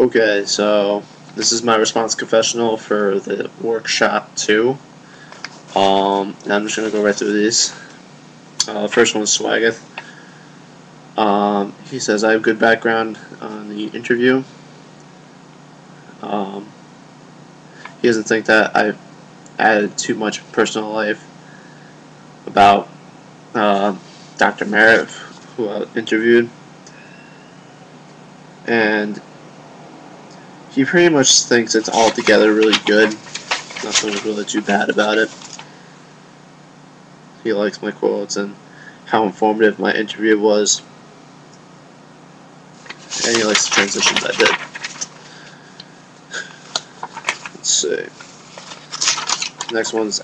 Okay, so this is my response confessional for the workshop 2. And I'm just going to go right through these. The first one is Swagath. He says, I have good background on the interview. He doesn't think that I've added too much personal life about Dr. Merritt, who I interviewed. And he pretty much thinks it's altogether really good. Nothing really too bad about it. He likes my quotes and how informative my interview was. And he likes the transitions I did. Let's see. Next one's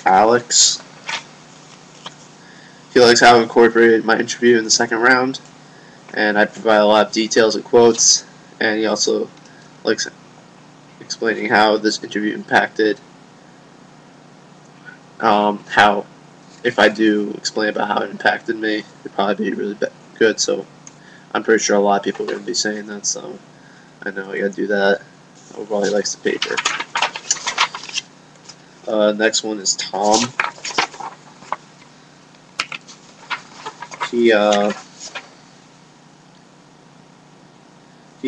Alex. He likes how I incorporated my interview in the second round, and I provide a lot of details and quotes, and he also likes explaining how this interview impacted, how if I do explain about how it impacted me, it'd probably be really good, so I'm pretty sure a lot of people are going to be saying that, so I know I got to do that. Overall, he likes the paper. Next one is Tom. He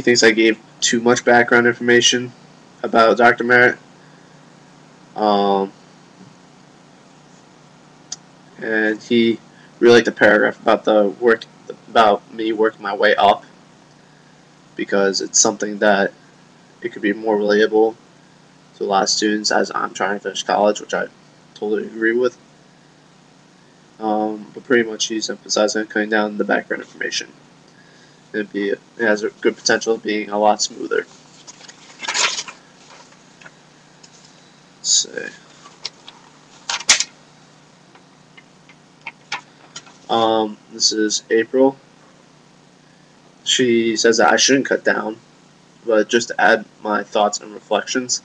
thinks I gave too much background information about Dr. Merritt. And he really liked the paragraph about me working my way up, because it's something that it could be more relatable to a lot of students as I'm trying to finish college, which I totally agree with. But pretty much he's emphasizing cutting down the background information. It has a good potential of being a lot smoother. Let's see. This is April. She says that I shouldn't cut down, but just to add my thoughts and reflections.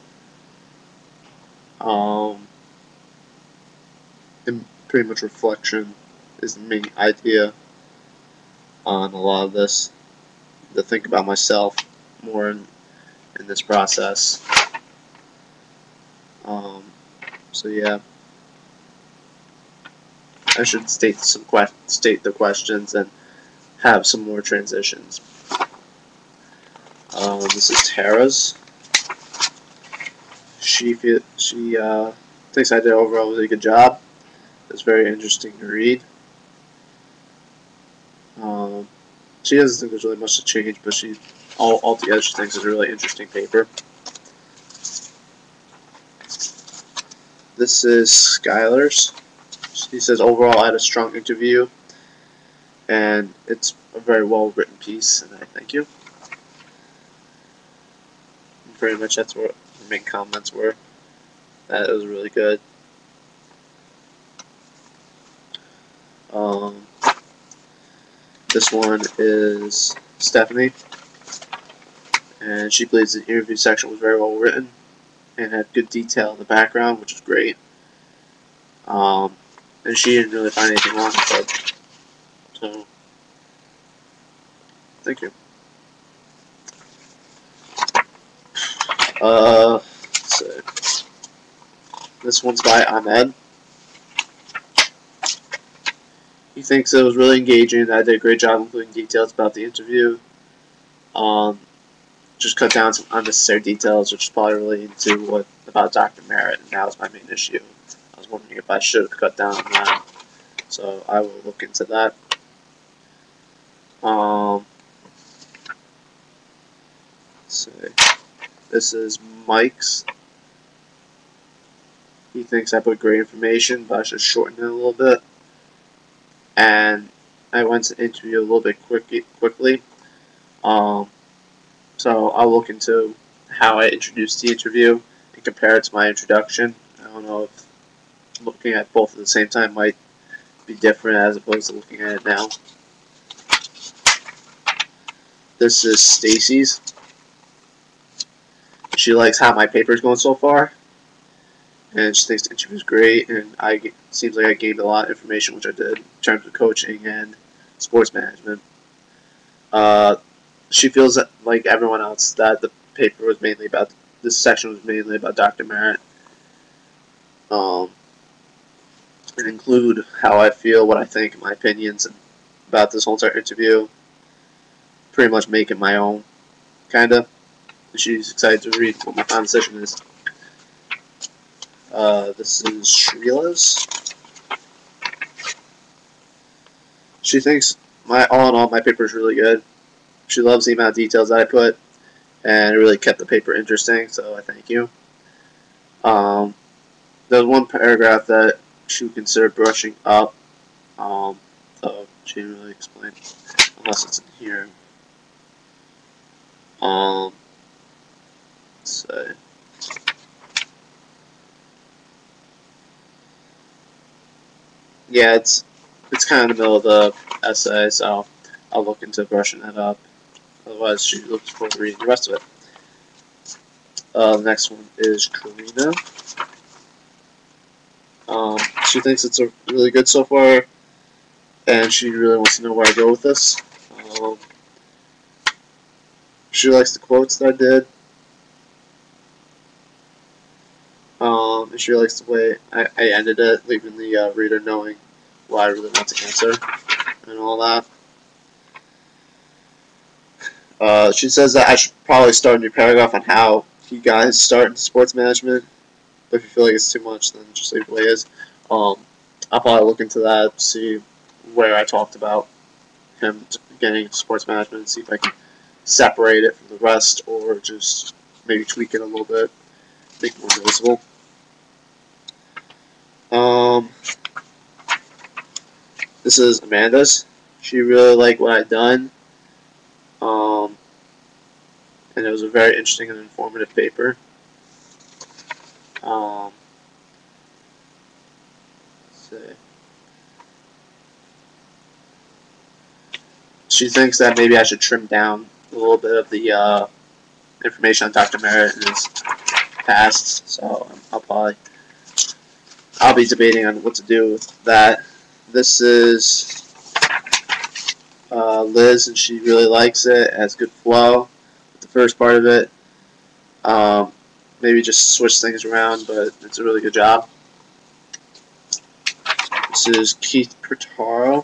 And pretty much reflection is the main idea on a lot of this. To think about myself more in this process. So yeah, I should state the questions and have some more transitions. This is Tara's. She thinks I did overall a really good job. It's very interesting to read. She doesn't think there's really much to change, but altogether she thinks it's a really interesting paper. This is Skylar's. She says overall I had a strong interview, and it's a very well written piece, and I thank you. And pretty much that's what the main comments were. That it was really good. This one is Stephanie, and she believes the interview section was very well written and had good detail in the background, which is great. And she didn't really find anything wrong with it. So, thank you. Let's see. This one's by Ahmed. He thinks it was really engaging. I did a great job including details about the interview. Just cut down some unnecessary details, which is probably related to about Dr. Merritt, and that was my main issue. I was wondering if I should have cut down on that. So I will look into that. Let's see. This is Mike's. He thinks I put great information, but I should shorten it a little bit. And I went to the interview a little bit quickly. So I'll look into how I introduced the interview and compare it to my introduction. I don't know if looking at both at the same time might be different as opposed to looking at it now. This is Stacy's. She likes how my paper is going so far, and she thinks the interview is great, and it seems like I gained a lot of information, which I did, in terms of coaching and sports management. She feels like everyone else, that the paper was mainly about, this section was mainly about Dr. Merritt. And include how I feel, what I think, my opinions about this whole entire interview. Pretty much make it my own, kinda. She's excited to read what my final decision is. This is Shrila's. She thinks all in all my paper is really good. She loves the amount of details that I put, and it really kept the paper interesting, so I thank you. There's one paragraph that she would consider brushing up, so she didn't really explain, unless it's in here. Let's say. Yeah, it's kind of in the middle of the essay, so I'll look into brushing that up. Otherwise, she looks forward to reading the rest of it. The next one is Karina. She thinks it's really good so far, and she really wants to know where I go with this. She likes the quotes that I did. And she likes the way I ended it, leaving the reader knowing what I really want to answer and all that. She says that I should probably start a new paragraph on how you guys start into sports management. But if you feel like it's too much, then just leave it the way it is. I'll probably look into that, see where I talked about him getting into sports management, and see if I can separate it from the rest, or just maybe tweak it a little bit, make it more noticeable. This is Amanda's. She really liked what I'd done, and it was a very interesting and informative paper. Let's see. She thinks that maybe I should trim down a little bit of the information on Dr. Merritt and his past, so I'll be debating on what to do with that. This is Liz, and she really likes it. It has good flow with the first part of it. Maybe just switch things around, but it's a really good job. This is Keith Pertaro.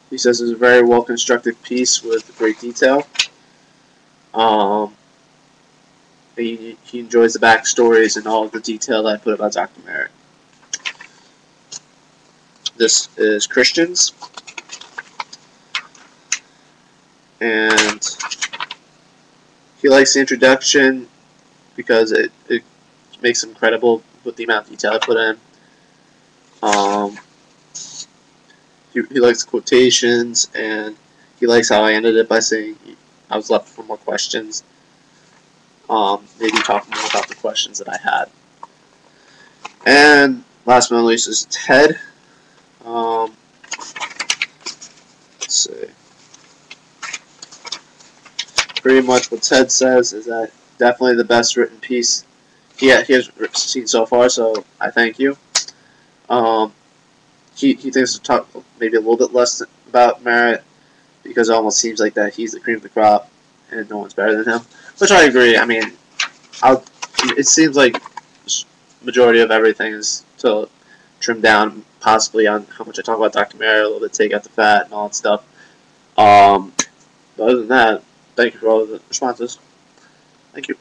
He says it's a very well constructed piece with great detail. He enjoys the backstories and all of the detail that I put about Dr. Merritt. This is Christian's. And he likes the introduction because it makes him credible with the amount of detail I put in. He likes quotations, and he likes how I ended it by saying I was left for more questions. Maybe talk more about the questions that I had. And last but not least is Ted. Let's see. Pretty much what Ted says is that definitely the best written piece he has seen so far, so I thank you. He thinks to talk maybe a little bit less about Merritt, because it almost seems like that he's the cream of the crop and no one's better than him, which I agree. I mean, it seems like the majority of everything is to trim down, possibly on how much I talk about Dr. Merritt, a little bit, take out the fat and all that stuff. But other than that, thank you for all the responses. Thank you.